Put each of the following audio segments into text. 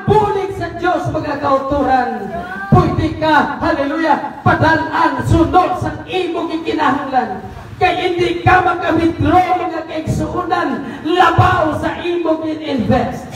bulig sa Diyos, mga kauturan, pwede ka, hallelujah, padalaan, sunod sa imong ikinahanglan. Kaya hindi ka maka-withdraw, mga kaigsuunan, labaw sa imong in-invest.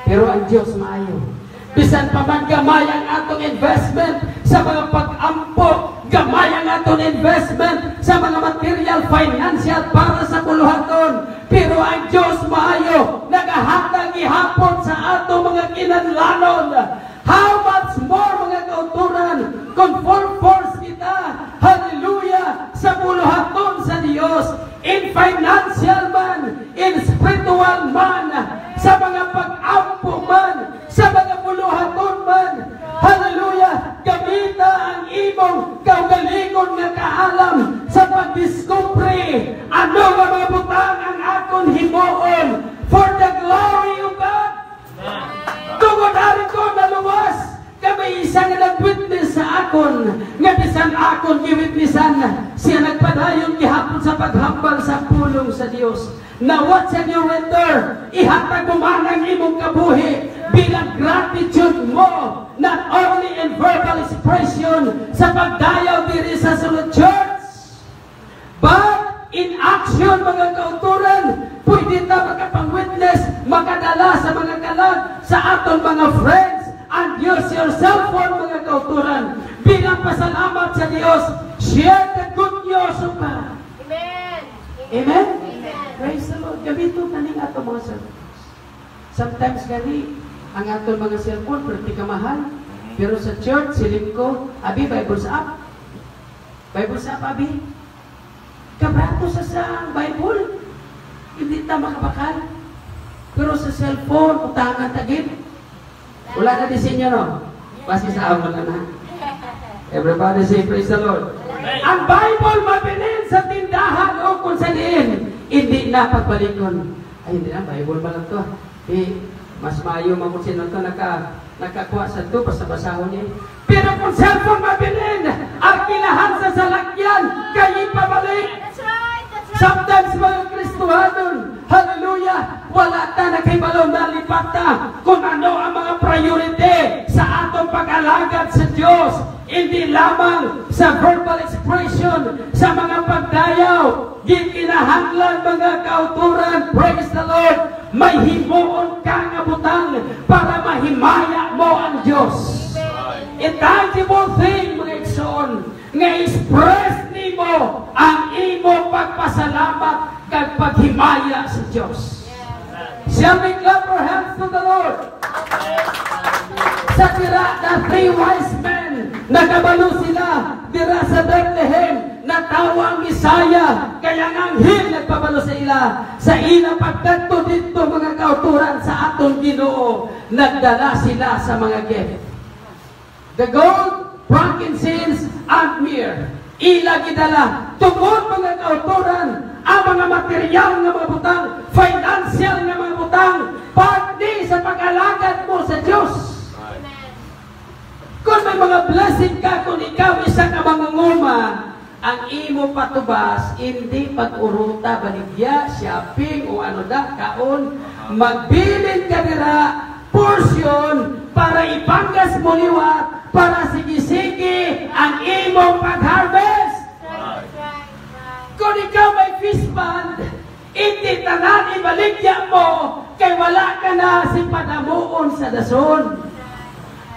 Pero ang Diyos maayo. Bisan pa man gamay ang atong investment sa mga pag-ampok, gamay ang atong investment sa mga material, financial para sa puluhaton. Pero ang Diyos maayo, nagahatag ihapon sa atong mga kinahanglanon. How much more, mga kauturan, kung full force kita, hallelujah, sa puluhaton sa Diyos, in financial man, in spiritual man, sa mga pag-ampo man, sa mga puluhaton man, hallelujah, gamita ang imong kaugalingon nga kaalam sa pagdiskubre ano nga mga butang ang akon himuon for the glory of God. Tungod ari ko naluwas, kami isa nga nag-witness sa akon, nga bisan akon giwitnessan, siya nagpadayon gihapon sa paghambal sa pulong sa Dios. Now what shall you render? Ihatag mo man ang imong kabuhi bilang gratitude mo, not only in verbal expression sa pagdayaw diri sa sulod church, but in action, mga kauturan. Pwede na makapang-witness, makadala sa mga kalag, sa aton mga friends, and use your cell phone, mga kauturan, bilang pasalamat sa Diyos. Share the good news of God. Amen. Amen? Amen. Praise the Lord. Gamito na ning ato mga cellphone. Sometimes gani, ang ato mga cellphone, pretty kamahal. Pero sa church, silip ko, abi, Bible sa app. Bible sa app, abi. Kabrato sa Bible. Hindi ta makabakal. Pero sa cellphone, utangan tagib. Wala na disenyo, no? Basta sa amon na. Everybody say, praise the Lord. Ang Bible mabilin sa tindahan o kung saan hindi na pagbalikon. Ay, hindi na, Bible ba lang to? Mas mayo mamusin ito, nakakuha sa ito, basta-basahon niya. Pero kung cellphone mabilin, ang kilahan sa salakyan, kayo pabalik. That's right. Sometimes mga Kristohanon, hallelujah, wala ta na kay balon na lipata kung ano ang mga priority sa atong pag-alagad sa Diyos. Hindi lamang sa verbal expression, sa mga pagdayaw, gikinahanglan mga kauturan, praise the Lord, may himuon ka nga butang para mahimaya mo ang Diyos. Intangible thing, mga igsoon, nga express nimo ang imo pagpasalamat kag paghimaya sa Diyos. Shall we clap our hands to the Lord? Sa tira na 3 wise men, nakabalo sila dira sa Bethlehem, natawa ang Isaya, kaya nga anghel nagpabalo sa ila. Sa ila pagkadto dito, mga kauturan, sa atong Ginoo, nagdala sila sa mga gift. The gold, frankincense, and myrrh. Ila gidala. Tungod, mga kauturan, ang mga material nga mga butang, financial nga mga butang, pagdi sa pag-alagad mo sa Diyos. Kung may mga blessing ka, kung ikaw isa ka mangunguma, ang imo patubas, hindi pag-uruta, baligya, shopping, o ano da, kaon, magbilin ka nila, portion, para ipanggas mo liwat, para sige-sige ang imong pag-harvest. Kung ikaw may fish pond, hindi tanan ibaligya mo, kay wala ka na si padamuon sa dason.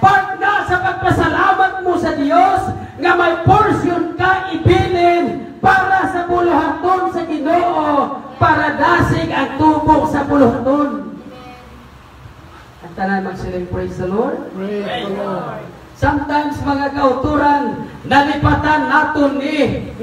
Pag na sa pagpasalamat mo sa Diyos, nga may portion ka ibilin para sa puluhaton sa Ginoo, para dasig ang tubo sa puluhaton. At tanan magsiling, praise the Lord. Praise the Lord. Sometimes, mga kauturan, nalipatan naton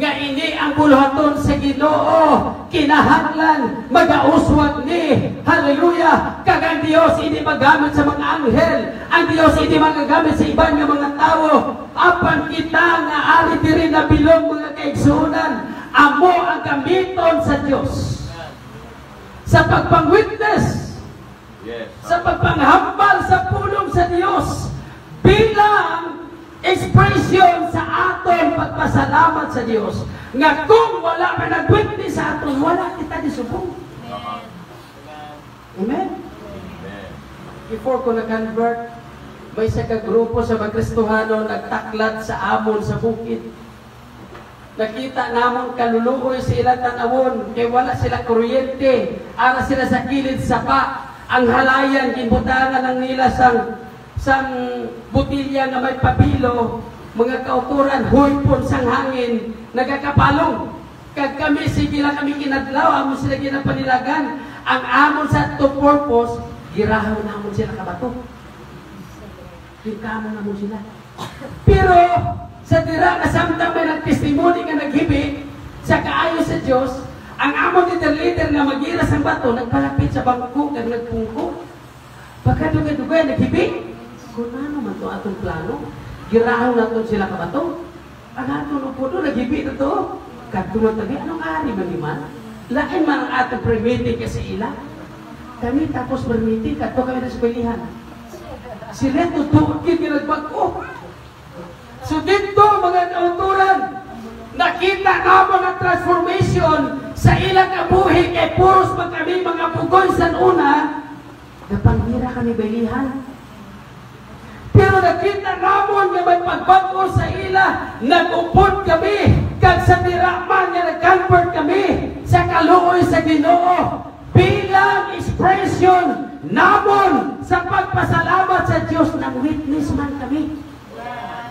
nga ini ang puluhaton sa Ginoo, kinahanglan, mag-auswag ni, hallelujah, kagang Diyos hindi magamit sa mga anghel, ang Diyos hindi magagamit sa ibang mga tao, apan kita nga ari diri na bilong mga kaigsunan, amo ang gamiton sa Diyos. Sa pagpang-witness, sa pagpanghambal sa pulong sa Diyos, bilang expression sa aton pagpasalamat sa Diyos, nga kung wala ka nag-witness sa aton, wala kita disubong. Amen? before ko na-convert, may isa ka grupo sa mga Kristohano nagtaklat sa amon sa bukid. Nakita namon kaluluoy sa ilang tanawon, kay wala sila kuryente, ara sila sa kilid sapa, ang halayan, kinbutangan ng nila sang butilya na may pabilo, mga kauturan, huypon sang hangin, nagakapalong. Kag kami, sige lang kami kinadlaw, amon sila ginapanilagan. Ang amon sa to purpose, girahaw na amon sila kabato. Gintamo na mo sila. Pero, sa dira na samtang may nagtestimony nga naghibi sa kaayo sa Diyos, ang amon leader nga magiras ang bato, nagpalapit sa bangko, kag nagpungko. Pagkadugay-dugay, naghibi. Kung ano man to atong plano, girahaw na to sila kabato. Ang atong upo doon, naghibi na to. Katulad tabi, anong ari ba naman? Lain man ang atong pre-meeting kasi ila. Kami tapos pre-meeting, kato kami na sa pilihan. Sila tutuot yung nagbag-o. So dito, mga kauturan, nakita naman ang transformation sa ilang kabuhi kay puros pa kami mga pugoy sa una, napanghira kami bilihan. Pero nakita naman nga may pagbago sa ila, nag-upod kami, kag sa tiraman nga nag-convert kami sa kaluoy sa Ginoo bilang expression namon sa pagpasalamat sa Diyos. Nag-witness man kami.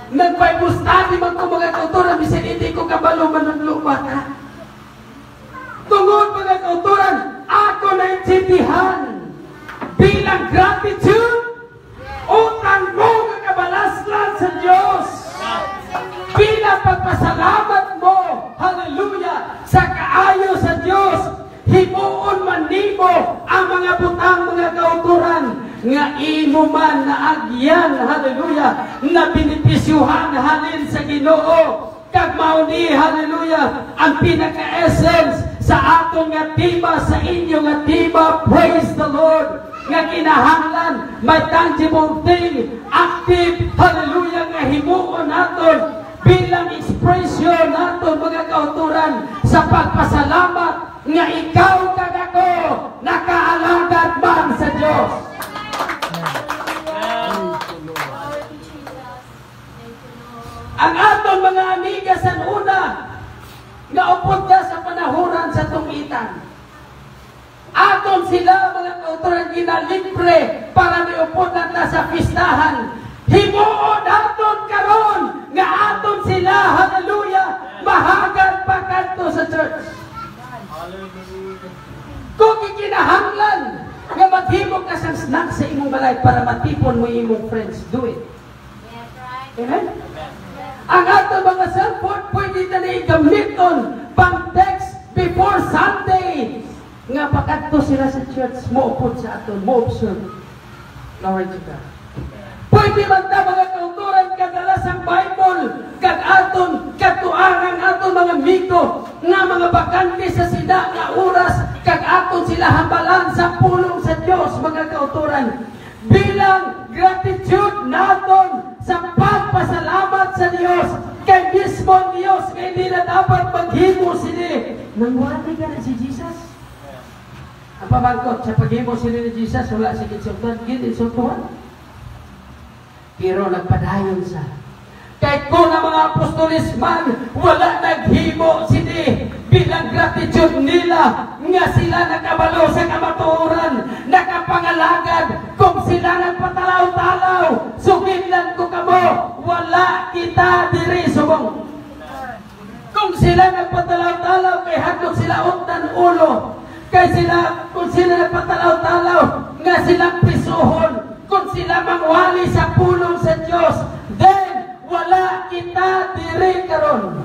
Nag-Bible study man ko mga kauturan, bisan hindi ko kabalo manunlupa ka. Tungod mga kauturan, ako naintindihan bilang gratitude, utang mo nga kabalaslan sa Diyos. Bilang pagpasalamat mo, hallelujah, sa kaayo sa Diyos, himuon man nimo ang mga butang mga kauturan nga imo man na agyan, hallelujah, na binipisyuhan halin sa Ginoo. Kag mao ni, hallelujah, ang pinaka-essence sa atong nga tiba, sa inyo nga tiba, praise the Lord, nga kinahanglan may tangible thing, active, hallelujah, nga himuon naton bilang expression naton mga kauturan sa pagpasalamat nga ikaw kag ako nakaalagad man sa Diyos. Ang aton mga amiga sa una nga upod na sa panahuran sa tungitan, aton sila mga kauturan ginalibre para niupod na sa pistahan. Himuon aton karon nga aton sila, hallelujah, mahagan pa kanto sa church. Kung ikinahanglan nga maghimog ka sa snack sa imong balay para matipon mo imong friends, do it. Amen? Ang aton mga cellphone pwede na i-gamiton pang text before Sunday nga pakanto sila sa church, mo upod sa aton, mo observe. Glory to God. Pwede man ta mga kauturan kadalas ang Bible, kag aton katuarang aton mga miko nga mga bakante sa sida nga oras, kag aton sila hambalan sa pulong sa Dios mga kauturan bilang gratitude naton sa pagpasalamat sa Dios kay mismo Dios kay di na dapat maghimo sila nang wala ka na si Jesus. Ang pamangkot sa paghimo sila ni Jesus, wala si kinsultuhan, kinsultuhan. Pero nagpadayon sa kahit ko na mga apostolis man, wala naghimo sila bilang gratitude nila nga sila nakabalo sa kamatuoran, nakapangalagad. Kung sila nagpatalaw-talaw, sugidlan ko kamo, wala kita diri subong. Kung sila nagpatalaw-talaw, kay hadlok sila untan ulo. Kung sila nagpatalaw-talaw, nga silang prisuhon. Kung sila mangwali sa pulong sa Diyos, then wala kita diri karon.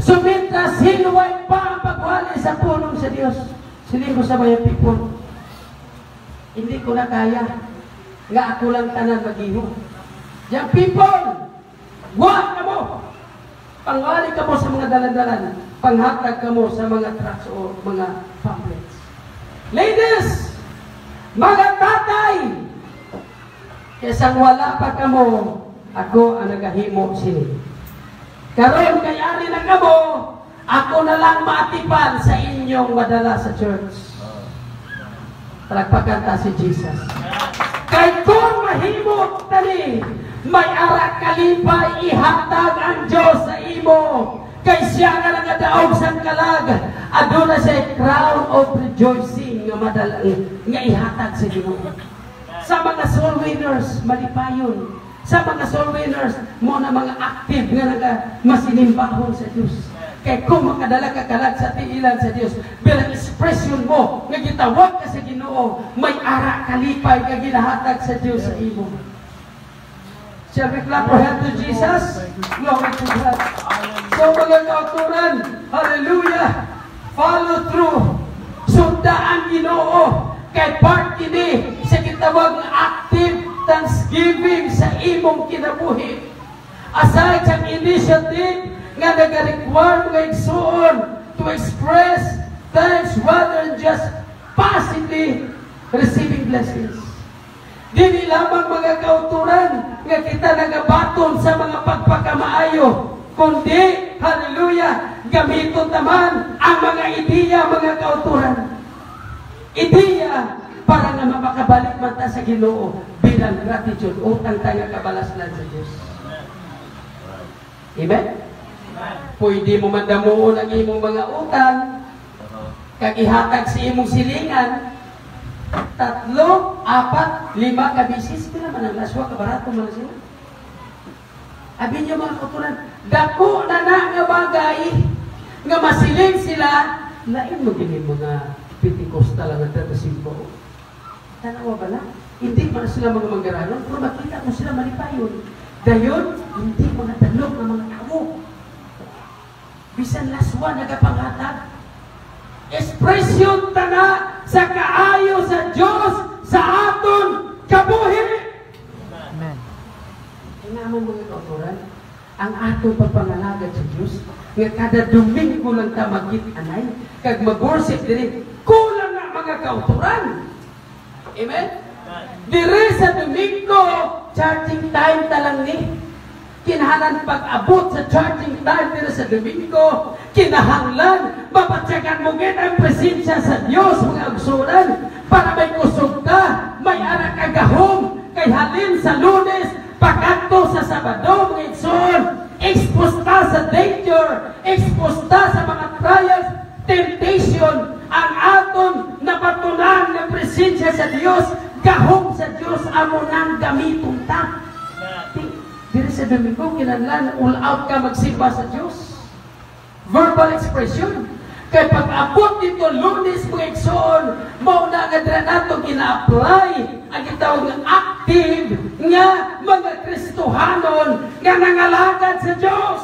Sumintas hinuway pa ang pagwali sa pulong sa Diyos. Sili ko sa mga people, hindi ko na kaya nga ako lang tanan maghiho. Yang people, buhat ka mo. Pangwali ka mo sa mga dalan-dalan. Panghatag ka mo sa mga trucks o mga pamphlets. Ladies, mga tatay, kesang wala pa ka mo, ako ang nagahimo sila. Karon kayari na ka mo, ako na lang maatipan sa inyong madala sa church. Palagpakan ta si Jesus. Kay ko gani, may arak kalipay ihatag ang Diyos sa imo. Kay siya nga nagadaog sang kalag, aduna siya crown of rejoicing nga madalang nga ihatag sa Ginoo. Sa mga soul winners, malipayon. Sa mga soul winners, mo na mga active nga masinimbaon sa Diyos. Kaya kung makadala ka kalag sa tiilan sa Diyos, bilang expression mo, nga gitawag ka sa Ginoo, may ara kalipay nga ginahatag sa Diyos sa imo. Shall we clap our hands to Jesus? Glory to God. So mga kauturan, hallelujah, follow through. Sunda ang Ginoo. Kay part kini sa gitawag ng active thanksgiving sa imong kinabuhi. Aside sa initiative nga nag-require mga igsuon to express thanks rather than just passively receiving blessings. Dili lamang mga kauturan nga kita nagabaton sa mga pagpakamaayo, kundi, hallelujah, gamiton naman ang mga ideya, mga kauturan. Ideya para nga makabalik man ta sa Ginoo bilang gratitude, utang tayo kabalaslan sa Diyos. Amen? Pwede mo mandamuon ang imong mga utang, kag ihatag sa imong silingan, 3, 4, 5 kabisis, pila man ang laswa, kabarato man sila. Abi niyo mga kauturan, dako na nga bagay, nga masiling sila, lain mo gini mga Pentecostal lang ang tatasimpo. Tanawa ba na? Hindi man sila mga manggaranon, pero makita mo sila malipayon. Dayon, hindi mga talog ng mga tao. Bisan laswa nagapangatag. Ekspresyon tana sa kaayo sa Diyos sa aton kabuhi. Amen. Inaman mga kauturan, ang aton pagpangalagad sa Diyos, nga kada Domingo lang ta magkit-anay, kag mag-worship diri, kulang na mga kauturan. Amen? Diri sa Domingo, charging time talang ni. Kinahanglan pag-abot sa charging time diri sa Domingo, kinahanglan mapatsagan mo gid ang presensya sa Dios mga agsuran para may kusog ka, may ara ka gahom, kay halin sa Lunes, pagkanto sa Sabado mga igsoon, expose ta sa danger, expose ta sa mga trials, temptation, ang aton napatunan na presensya sa Dios, gahom sa Dios amo nang gamiton ta. Diri sa Domingo, kinahanglan all out ka magsimba sa Dios. Verbal expression. Kaya pag-abot dito Lunes mga igsoon, mauna nga dira nato gina-apply ang gitawag ng active nga mga Kristohanon nga nangalagad sa Dios.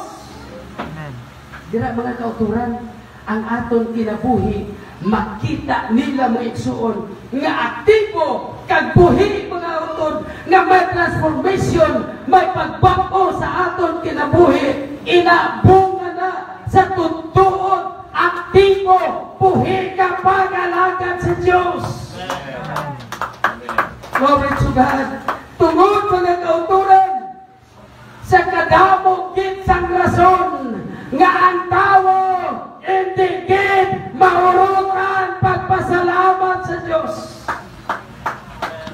Dira mga kauturan, ang aton kinabuhi, makita nila mga igsuon nga aktibo kag buhi mga utod nga may transformation, may pagbago sa aton kinabuhi, inabunga na sa tutuod, aktibo, buhi ka pag-alagad sa Diyos. Glory to God. Tungod mga kauturan, sa kadamog ginsang rason nga ang tao hindi gid maurukan pagpasalamat sa Diyos.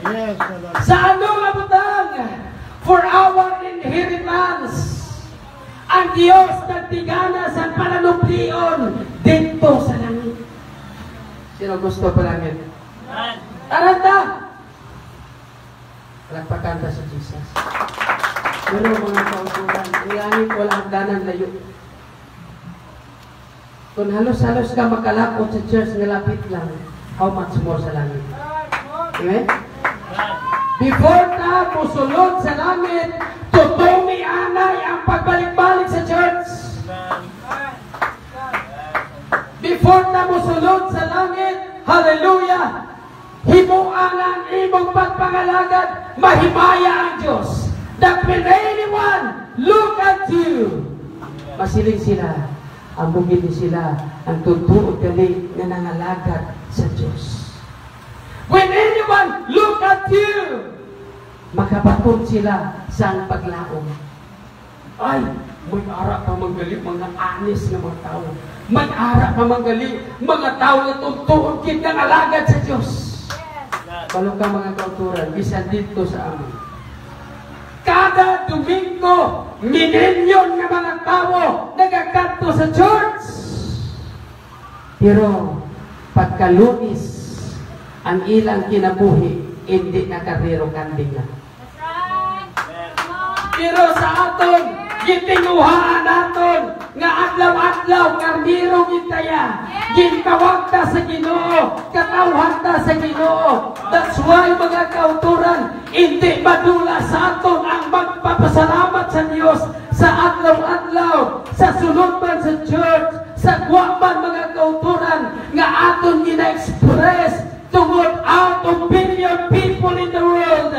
Yes, sa ano nga butang? For our inheritance. Ang Diyos nagtigana sa pananuplion dito sa langit. Sino gusto pa langit? Taranta! Palagpakan ta sa Jesus. Pero mga kauturan, ang langit walang hagdanan layo. Kung halos-halos ka makalapot sa church nga lapit lang, how much more sa langit? Amen? Before ta musulod sa langit, tutumi anay ang pagbalik-balik sa church. Before ta musulod sa langit, hallelujah, himuan ang imong pagpangalagad, mahimaya ang Diyos. That when anyone look at you, masiling sila, ambugin sila ang tutuod kali na nangalagad sa Diyos. When anyone look at you, makabaton sila sa paglaom. Ay, may ara pa manggali mga anis na mga tao. May ara pa manggali mga tao na tutuod kit ng alagad sa Diyos. Balo ka mga kauturan, bisan dito sa amin. kada Domingo, milyon nga mga tao nagakanto sa church. Pero pagka-Lunes, ang ilang kinabuhi, hindi nakariro kandingan. Pero sa aton, gitinguhaan naton nga adlaw-adlaw karniro gitaya. Gintawag ta sa Ginoo, katawhan ta sa Ginoo. That's why mga kauturan, hindi madula sa aton ang magpapasalamat sa Dios sa adlaw-adlaw, sa sunod man sa church, sa guwaman mga kauturan nga aton gina-express tungod out of billion people in the world.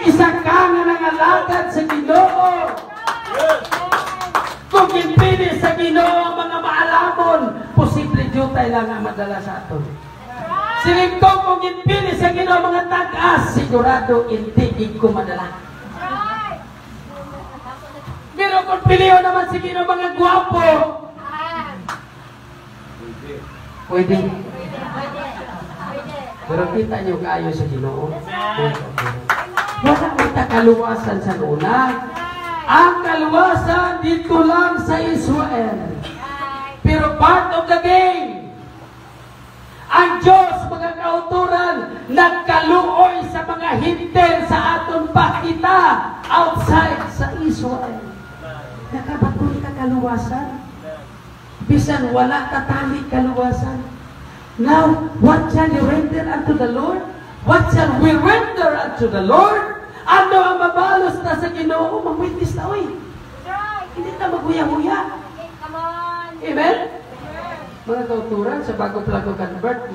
Isa ka nga nangalagad sa Ginoo. Kung ginpili sa Ginoo mga maalamon, posible jutay lang ang madala sa aton. Siling ko kung ginpili sa Ginoo mga tagas, sigurado hindi ko madala. Pero kung piliho naman sa Ginoo mga gwapo, pwede. Pero kita nyo kayo sa Ginoo. Wala kita kaluwasan sa luna. Ang kaluwasan dito lang sa Israel. Pero part of the game, ang Diyos, mga kauturan, nagkaluoy sa mga hintel sa aton pakita outside sa Israel. Nakabatoy ka kaluwasan. Bisan wala tatali kaluwasan. Now, what shall you render unto the Lord? What shall we render unto the Lord? Ano ang mabalos na sa Ginoo? Mag-witness na, oy. Hindi na maghuya-huya. Amen? Mga kauturan, sa bago pala ko convert,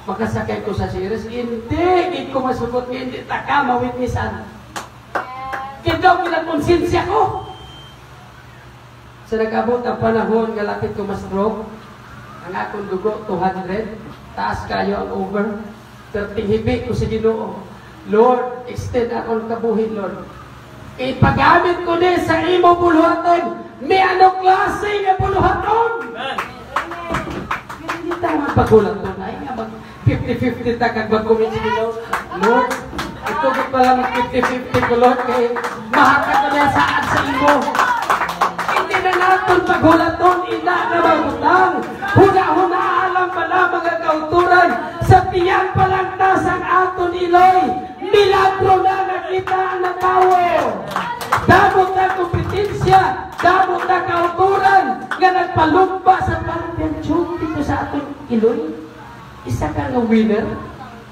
makasakay ko sa series, hindi ko masugot, hindi taka mawitnessan. Kindaw kinakonsensya ko. Sa nag-abot ang panahon, galapit ko ma-stroke, ang akong dugo, 200, taas kayo ang over, 30 hibi ko sa Ginoo. Lord, extend akong kabuhin, Lord. Ipagamit ko din sa imo buluhaton. May anong klase nga buluhaton? Hindi tayo magpagulat doon. Ay nga, 50-50 ta kag mag-commit sa Ginoo. Lord, ito ko pala mag 50-50 ko, Lord, kaya mahaka ko na saan sa imo. Hindi na natin pagulaton, ina na magutang. Huna-huna alam pala mga kauturan, sa tiyan palang tasang aton iloy. Milagro na nakita ang natawo. Damot na kompetensya, damot na kauturan, nga nagpalumba sa parang tiyot dito sa ating iloy. Isa ka nga winner,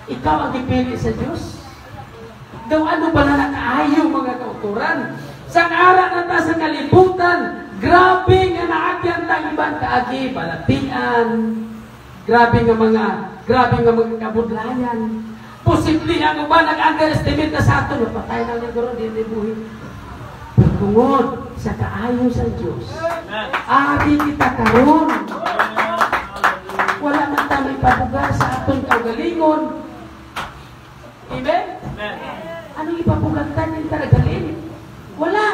ikaw ang ipili sa Diyos. Daw ano ba na nakaayaw mga kauturan? Sa ara na ta sa kalibutan, grabe nga naagyan tang ibang kaagi, balatian, grabe nga mga kabudlayan. Posible ang uban nag-underestimate na sa ato, napatay na liguro, hindi buhin. Tungod sa kaayo sa Diyos, abi kita karon. Wala man tayo ipapugar sa atong kagalingon. Amen? Anong ipapugagtan yung taragaling? Wala.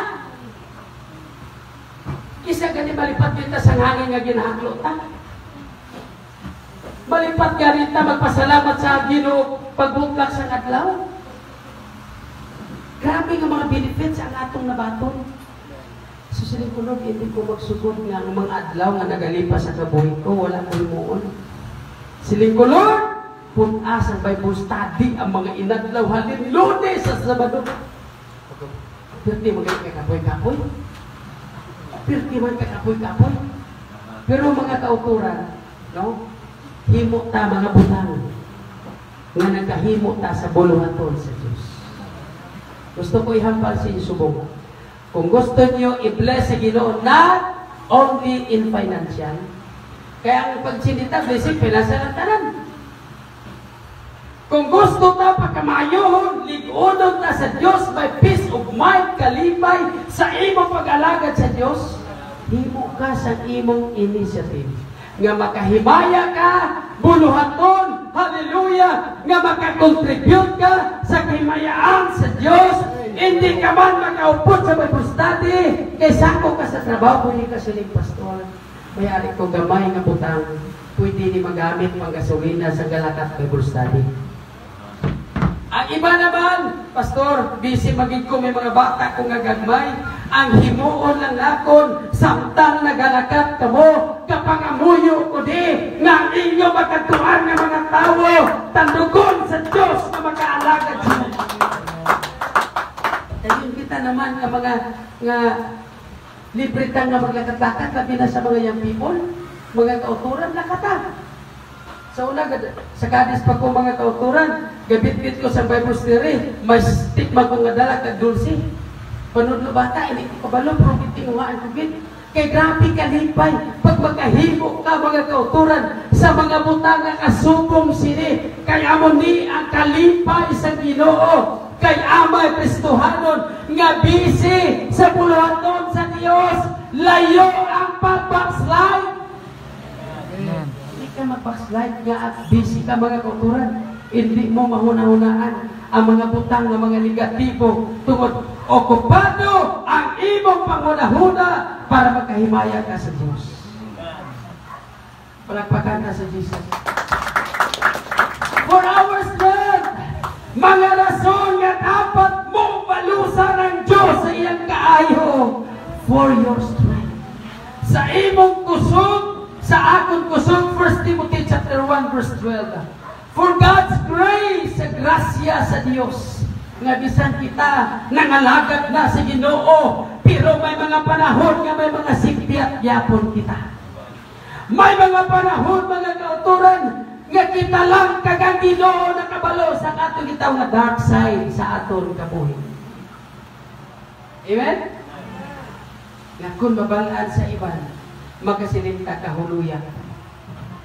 Isa gani malipat kita sa hangin nga ginahaklo ta. Malipat ka rin na magpasalamat sa Ginoo pagbuklak sa adlaw. Grabe nga mga benefits ang atong nabaton. Susiling ko nun, hindi ko magsugod nga ng mga adlaw nga nagalipas sa kabuhay ko. Wala ko himuon. Siling ko, Lord, punas ang Bible study ang mga inadlaw halin Lunes sa Sabado. Pirti mo kayo kapoy-kapoy. Pirti man kapoy-kapoy. Pero mga kauturan, no? Himo ta mga butang nga nagkahimo ta sa buluhaton sa Diyos. Gusto ko ihampal sa inyo subong. Kung gusto niyo i-bless sa Ginoo, not only in financial, kaya ang pagsinita, blessing, financial ang tanan. Kung gusto ta pagkamayohon, ligodon ta sa Diyos by peace of mind, kalipay, sa imong pag-alagad sa Diyos, himo ka sa imong initiative. Nga makahimaya ka, buluhaton, hallelujah, nga makakontribute ka sa kahimayaan sa Diyos, hindi ka man makaupot sa Bible study, kaysa ako ka sa trabaho, hindi ka siling pastor. May ari ko gamay nga butang, pwede ni magamit pang gasolina sa Galakat Bible study. Ang iba naman, Pastor, busy maging ko may mga bata kong agagmay. Ang himuon lang nakon, samtang nagalakat ka mo, kapangamuyo ko di, nga inyo magkatuan ng mga tao, tandugon sa Diyos na makaalagad sila. Kaya kita naman nga mga libre kang nga maglakat-lakat, labi na sa mga young people, mga kauturan, lakata. Sa una, sa kadis pa ko mga kauturan, gabit-bit ko sa Bible study, may stigma ko nga dala ka dulce. Panudlo bata, hindi ko kabalo, pero kitinguhaan ko git. Kay grabe kalipay, pag magkahimo ka mga kauturan, sa mga butang nga kasubong sini, kaya mo ni ang kalipay sa Ginoo, kay Amay Kristohanon, nga busy sa puluhaton sa Dios, layo ang pag-backslide. Hindi ka mag-backslide nga at busy ka mga kauturan. Hindi mo mahuna-hunaan ang mga butang ng mga negatibo tungod okupado ang imong panghuna-huna para magkahimaya ka sa Diyos. Palagpakan ka sa Jesus. For our strength, mga rason nga dapat mong balusan ng Diyos sa iyang kaayo. For your strength. Sa imong kusog, sa akong kusog, 1 Timothy chapter 1 verse 12. For God's grace, sa grasya sa Diyos, nga bisan kita nangalagad na sa Ginoo, pero may mga panahon nga may mga siktiat yapon kita. May mga panahon, mga kauturan, nga kita lang kagang Ginoo nakabalo sa atong gitaw nga dark side sa aton kabuhi. Amen? Nga kung mabalaan sa iban, magkasilinta kahuluyan.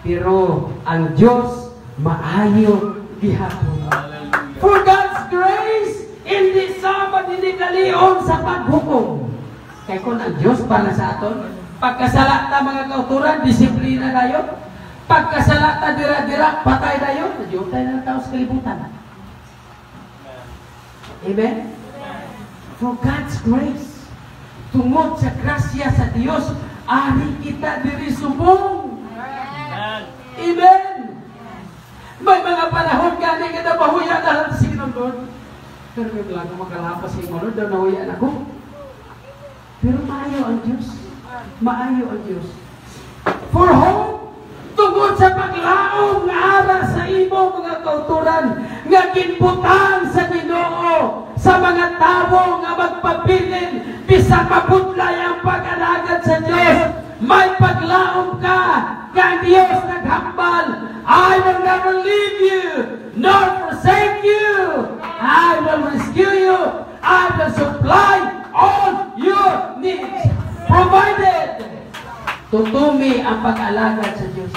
Pero ang Diyos maayo gihapon. For God's grace, hindi sama dinikalion sa paghukom. Kaya kung ang Diyos para sa aton, pagkasala ta mga kauturan, disiplina na yun. Pagkasala ta dira-dira, patay na yun. Nadyutay na tao sa kalibutan. Amen? For God's grace, tungod sa grasya sa Diyos, ari kita diri subong. Amen? May mga panahon gani nga na mahuya na lang sa Ginoo. Pero may lang makalapas sa Ginoo, daw nahuya na ko. Pero maayo ang Diyos. Maayo ang Diyos. For hope, tungod sa paglaom nga ara sa imo mga kauturan, nga ginbutan sa Ginoo, sa mga tao nga magpabilin, bisag mapudlay ang pag-alagad sa Diyos, may paglaom ka, kang Diyos naghambal, I will never leave you, nor forsake you. I will rescue you. I will supply all your needs. Provided. Tutumi ang pag-alagad sa Diyos.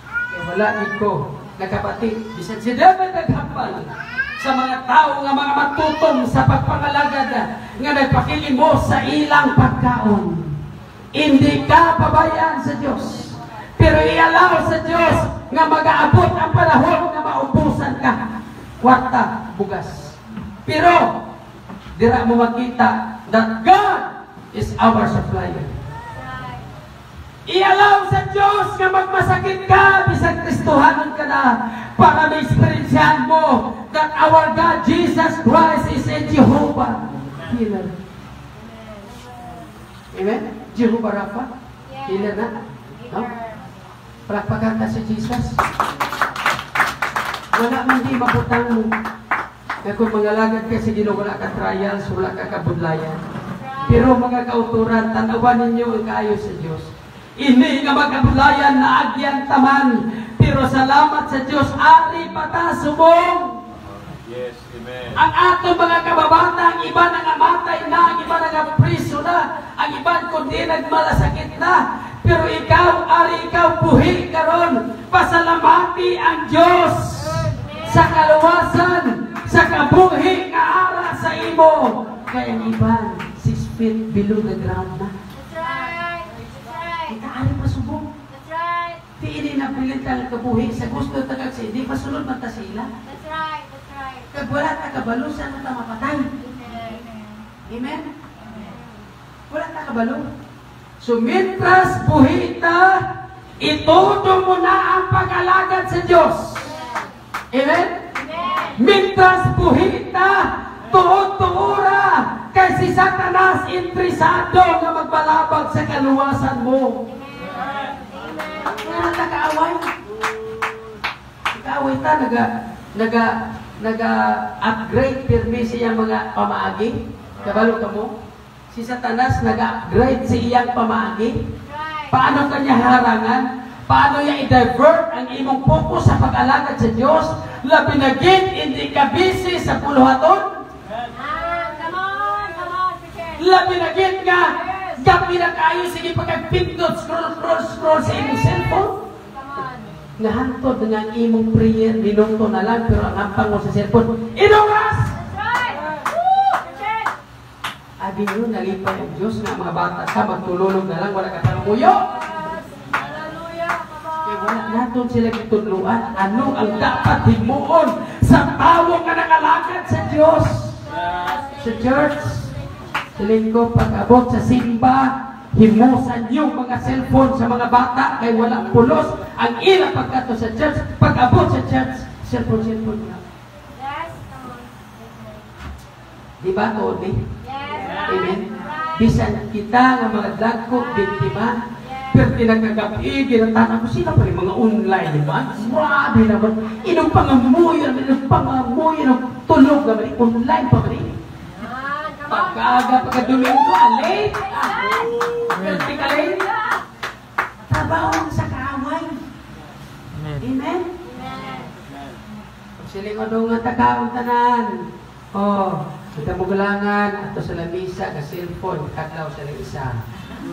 Kaya wala ko, nakapatid, bisan si David naghambal sa mga tao nga mga matutong sa pagpangalagad nga nagpakilimos sa ilang pagkaon. Hindi ka pabayaan sa Diyos. Pero ialaw sa Diyos nga mag-aabot ang panahon nga maubusan ka. Kwarta, bugas. Pero, dira mo makita that God is our supplier. Ialaw sa Diyos nga magmasakit ka, bisag Kristohanon ka na, para ma-experiencehan mo that our God, Jesus Christ, is a Jehovah healer. Amen? Jehovah Rapha? Healer na? No? Palakpakan ka si Jesus. Wala man di mabutang mo. Kaya kung mangalagad ka sa Ginoo, wala ka trials, wala ka kabudlayan. Pero mga kauturan, tanawan ninyo ang kaayo sa Diyos. Ini nga magkabudlayan na agyan taman. Pero salamat sa Diyos, ari patasubong. Yes, amen. Ang atong mga kababata, ang iba nangamatay na, ang iba nangapriso na, ang iba kundi nagmalasakit na. Pero ikaw, ari ikaw, buhi karon. Pasalamati ang Diyos sa kaluwasan, sa kabuhi nga ara sa imo. Kaya ang iba, 6 feet below the ground na. That's right. That's right. Ika ari pasubong. That's right. Di ini napilit ang kabuhi sa gusto tagag sa hindi pasunod man ta sila. That's right. That's right. Kag wala ta kabalo sa ta mapatay. Amen. Wala ta kabalo. So, mientras buhi ta, ituto mo na ang pag-alagad sa Diyos. Amen? Amen. Mientras buhita, tuod-tuora, kay si Satanas interesado nga magbalabag sa kaluwasan mo. Nga nag-aaway. Nag-aaway ta, nag-upgrade pirmi siya mga pamaagi. Kabalo ka mo? Si Satanas nag-upgrade sa iyang pamaagi. Paano kanya harangan? Paano niya i-divert ang imong focus sa pag-alagad sa Diyos? Labi na gid, hindi ka busy sa puluhaton? Labi na gid nga, gabi na kayo, sige pagkagpindot, scroll sa imong cellphone. Nahantod nga ang imong prayer, minuto na lang, pero ang hampang mo sa cellphone, inuras! Abi nyo, nalipay ang Diyos nga mga bata sa magtululog na lang, wala ka panguyo. Kaya wala natin sila kitudluan. Ano ang dapat himuon sa tao nga nakalakad sa Diyos? Sa church. Siling ko, pag-abot sa simba, himusan yung mga cellphone sa mga bata kay walang pulos. Ang ila pagkato sa church, pag-abot sa church, cellphone na. Yes, come on. Diba, Tony? Yes. Amen. Bisan kita nga mga dagko, biktima, pero tinagkagabi, ginatanan ko sila pa rin mga online, diba? Grabe naman. Inong pangamoy, tulog naman, online pa rin. Pagka-Domingo, alay. Hindi ka late. Trabaho sa kaaway. Amen? Siling o doon nga takaong tanan. Kita mo galangan, ato sa lamisa, ka cellphone, katlaw sa isa.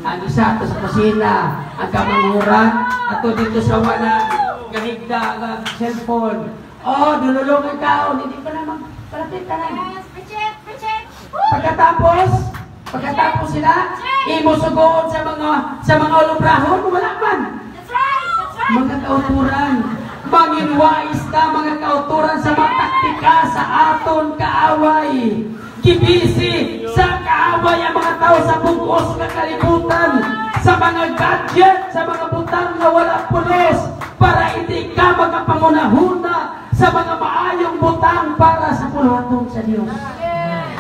Ang isa, ato sa kusina, ang kamanguran, ato dito sa wala, ganigda, ang cellphone. Dululungan ka, hindi pa naman, palapit ka na. Pagkatapos sila, imusugoon sa mga ulubrahon, wala man. Mga kauturan, manginwais ka, mga kauturan sa mga taktika sa aton kaaway. Gibisi sa kaaway ang mga tao sa bungkos ng kalibutan, sa mga gadget, sa mga butang na wala pulos, para hindi ka makapangunahuna sa mga maayong butang para sa puluhatong sa Diyos.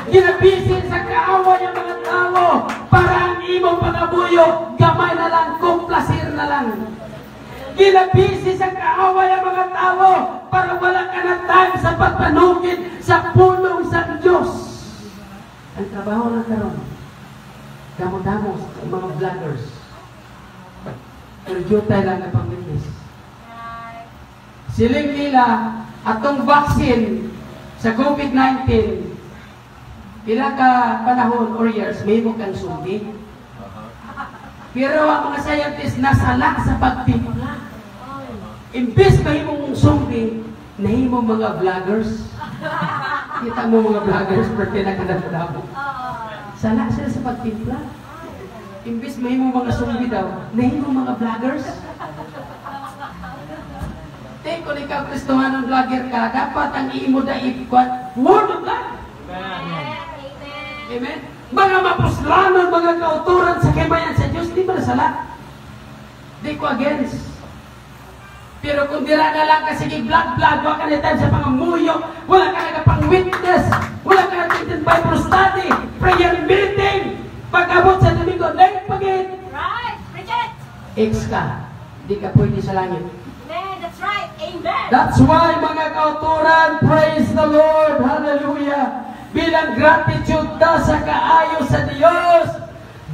Ginabisin sa kaaway ang mga tao para ang imong pangabuyo, gamay na lang, kumplasir na lang. Ginabisin sa kaaway ang mga tao para wala ka na time sa pagpanugid sa pulong sa Diyos. Ang trabaho na karon, damo-damo sa mga vloggers. Pero jutay lang na pang-witness. Siling nila, atong vaccine sa COVID-19, ilang ka panahon or years, may mo kang sumbi. Pero ang mga scientists nasala sa pagtimpla. Imbes mahimong sumbi, nahimong mga vloggers. Kita mo mga vloggers, pero pinakadamo. Sala sila sa pagtimpla. Imbes mahimong mga sumbi daw, nahimong mga vloggers. Kung ikaw Kristohanong vlogger ka, dapat ang imo daig word of God. Amen? Mga mapuslanon, mga kauturan sa kimayan sa Diyos, di ba nasala? Di ko against. Pero kung dira na lang ka, sige, vlog, wala ka na time sa pangamuyo, wala ka na pang-witness, wala ka na Bible study, prayer meeting, pag-abot sa Domingo, next pagit. Right, Bridget. X ka, di ka pwede sa langit. Amen, that's right, amen. That's why, mga kauturan, praise the Lord, hallelujah. Bilang gratitude ta sa kaayo sa Diyos,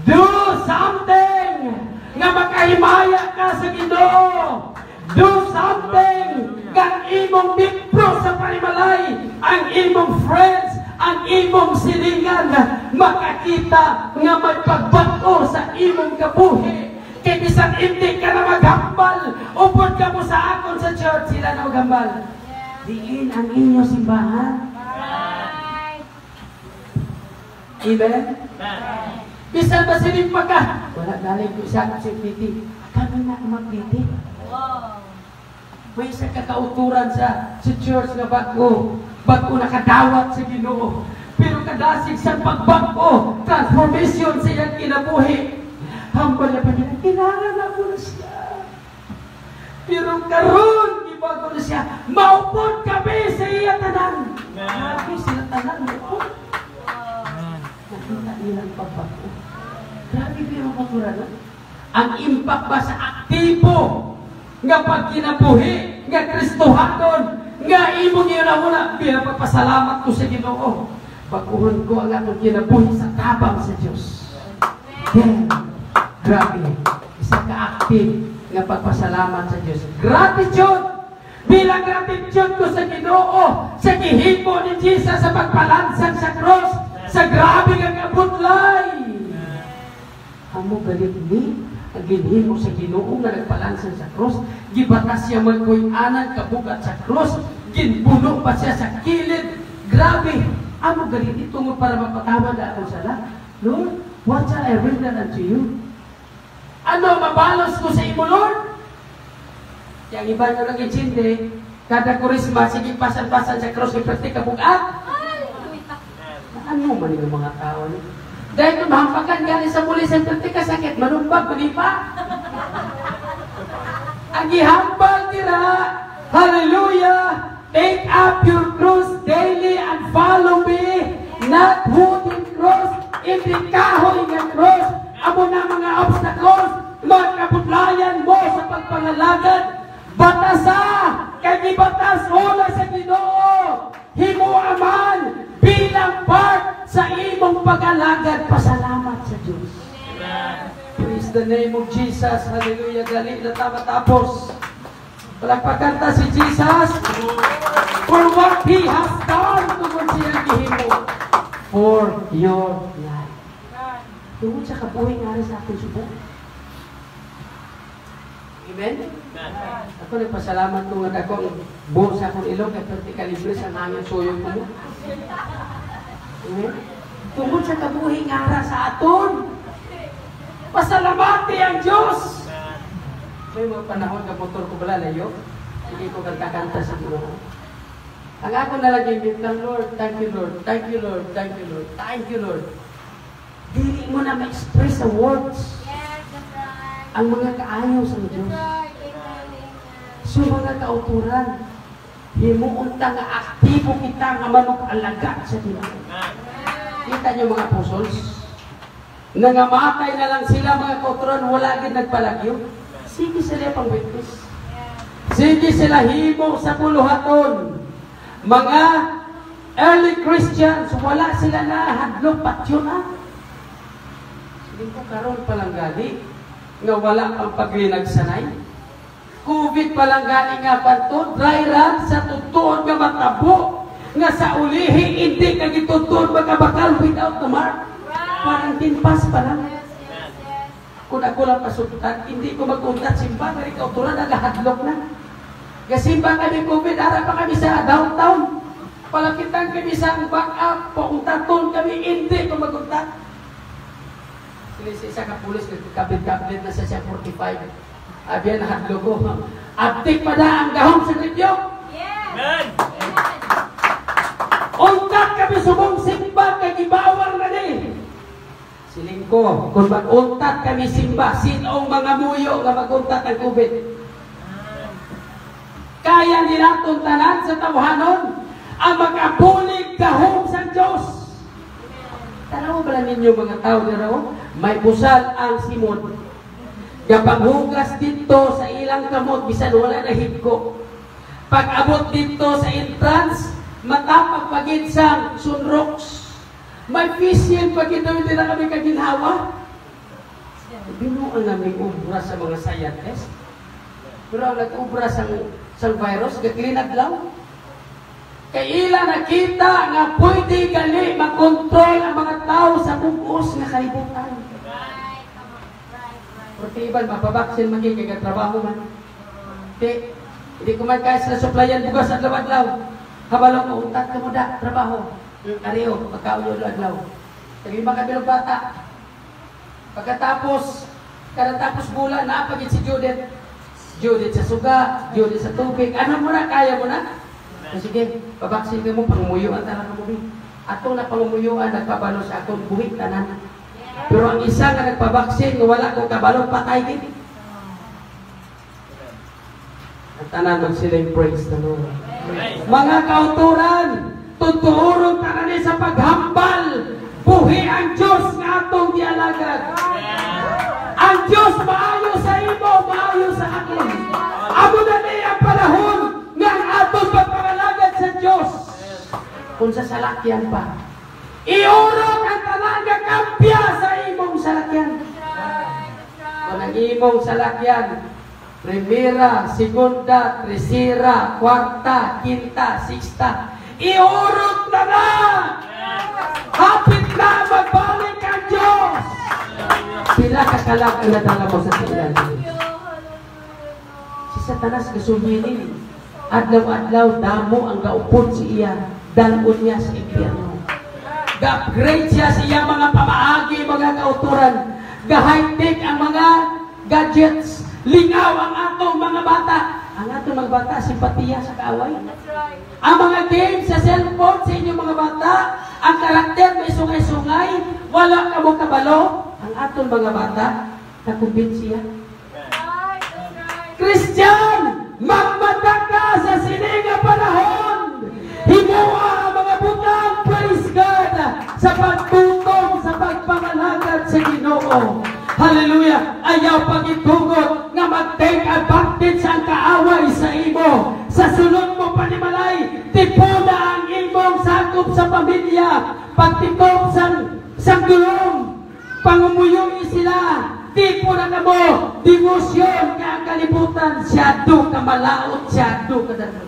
do something nga makahimaya ka sa Ginoo. Do something nga imong bigpro sa panimalay, ang imong friends, ang imong silingan, makakita nga may pagbato sa imong kabuhi. Kaya bisan hindi ka na maghambal, upod ka mo sa akon sa church, sila na maghambal. Diin ang inyong simbahan. Amen? Bisan ba siling pagka? Wala galing ko siya kasi piti. Kami na magpiti. May isa kakauturan sa church na bago nakadawat sa Ginoo. Pero kadasig sa pagbago, transformation sa iyang kinabuhi. Hambal na pa niya, kailangan na po na siya. Pero karon, ibago na siya, maupod kami sa iya Hallelujah, tanan. Grabe sila tanan. Nakita nilang pagbago. Grabe ba yung pagbago? Ang impact ba sa aktibo nga pag kinabuhi, nga Kristohanon, nga imong yun na muna, pinapapasalamat ko sa Ginoo. Baguhan ko ang akong kinabuhi sa tabang sa Diyos. Yeah. Grabe. Isa ka-active nga pagpasalamat sa Diyos. Gratitude! Bilang gratitude ko sa Ginoo, sa gihimo ni Jesus sa pagpalansang sa cross, sa grabe nga kabutlay. Amo galit ni, ang ginhimo sa Ginoo nga nagpalansang sa cross, gibatas siya magkuy-anan kabugat sa cross, ginbuno pa siya sa kilid. Grabe! Amo galit itungod para mapatawad ako sala. Lord, what shall I render unto you? Ano mabalos ko sa imo, Lord? Yang iba nyo lang insindi, kada Kurisma, sige pasan-pasan sa cross, iperti kabugat. Ano man yung mga tao? Dahil kung mahampakan galing sa muli sa iperti kasakit, manumbag, manipa. Ang ihambal nila, hallelujah! Take up your cross daily and follow me. Not wooden cross, hindi kahoy nga cross. Amo na mga obstacles, magkabutlayan mo sa pagpangalagad. Batasa, kay batas ola sa Ginoo. Himo aman bilang part sa imong pag-alagad. Pasalamat sa Diyos. Praise the name of Jesus. Hallelujah. Dali na tapos. Palagpagkanta si Jesus for what He has done tungkol siya gihimo for your life. Tungkol sa kabuhay nga rin sa akin subok. Amen? Ako nagpasalamat kung at ako ang buo sa akong ilong kay practical libre sa hangin suyong mo. Amen? Tungkol sa kabuhay nga rin sa aton. Pasalamati ang Diyos. May mga panahon ka motor ko bala layo, hindi ko kanta-kanta sa Ginoo. Ang ako nalaging lang, Lord, thank you, Lord, thank you, Lord, thank you, Lord, thank you, Lord. Dili mo na ma-express sa words ang mga kaayaw sa Diyos. So mga kauturan, himuunta nga aktibo kita nga manok-alaga sa Ginoo. Kita niyo mga apostles, nangamatay na lang sila mga kauturan, wala gid nagpalagyo. Sige sila pang witness. Sige sila himo sa puluhaton. Mga early Christians, wala sila na hadlok patyo na. Sige ko karon palang gali, nga wala pang paglinagsanay. COVID palang gali nga panto, dry run sa tutuon nga matabo, nga sa ulihi, hindi ka gitutuon magkabakal without the mark. Parang tinpas pa lang. Kung ako lang pasuntan, hindi ko mag-untat simba, pero ikaw tulan, nagahadlok na. Kasimba kami COVID, harap pa kami sa downtown. Palakitan kami sa back up, pauntaton kami, hindi ko mag-untat. Sila isa ka pulis, nagkabit-kabit na siya 45. Abiyan, hadlok ko. Abtik pa na ang gahong sa review. Amen! Untat kami sumong simba, kagibawar na din. Siling ko, kung mag-untat kami simba, sinong mga muyo nga mag-untat ang COVID? Kaya nila tuntanan sa tawhanon ang mag-abulig kahong sa Diyos. Tanaw ba ninyo mga tao na raw? May busal ang Simon. Kapag hugas dito sa ilang kamot, bisan wala na higko. Pag abot dito sa entrance, matapag pagid sa sunroks. May fishing pag ito hindi na kami kaginhawa. Binuang namin ubra sa mga scientists. Pero ang nag-ubra sa virus, gaglinag lang. Kaila nakita nga pwede gali mag-control ang mga tao sa bugos nga kalibutan. Porque iban, mapabaksin man yung kagatrabaho man. Hindi ko man kaya sila supplyan bugas at lawad-law. Habalong ko, untat ka mo da, trabaho. Ariyo, magkaulo adlaw. Taglimang kami ng bata. Pagkatapos, karatapos bulan, naapagin si Judith. Judith sa suga, Judith sa tubig. Ano mo na, kaya mo na? Sige, pabaksin ka mo, pangumuyuan talaga mo. Atong na pangumuyuan, nagpabalo sa akong buhit, tanan. Pero ang isa nga nagpabaksin, wala kong kabalo, patay din. Ang tanan, magsilang praise the Lord. Mga kauturan, tuturon ta sa paghambal. Buhi ang Diyos nga atong gialagad. Ang Diyos maayo sa imo, maayo sa akin. Amo na niya ang panahon nga ang atong pagpangalagad sa Diyos. Kung sa salakyan pa, iurot ang tanan nga kampya sa imong salakyan. Kung ang imong salakyan, primera, segunda, tercera, kwarta, quinta, sexta, iurot na na! Hapit na magbalik ang Diyos! Sila kakalak ang nadala mo sa tiyan. Si Satanas kasuminin, adlaw-adlaw damo ang gaupon si iya, dalon niya sa impyerno. Ga-upgrade siya sa iya mga pamaagi, mga kauturan. Ga-high-tech ang mga gadgets. Lingaw ang atong mga bata. Ang atong mga bata, simpatiya sa kaaway. Ang mga games sa cellphone sa inyong mga bata, ang karakter may sungay-sungay, wala ka mo kabalo. Ang atong mga bata, nakumbinsiya. Christian, magmata ka sa sininga panahon. Himuha ang mga butang, praise God, sa pagtutong, sa pagpangalagad sa Ginoo. Hallelujah! Ayaw pagitugot nga mag-take advantage ang kaaway sa imo. Sa sunod mo panimalay, tipuna ang imong sakop sa pamilya. Pagtikop sa gulong, pangumuyoy sila. Tipuna na mo, demosyon nga ang kalibutan. Siyado ka malaot, siyado ka dapat.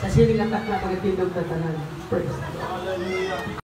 Sa siningatak na pagkatindog na tanan. Praise God.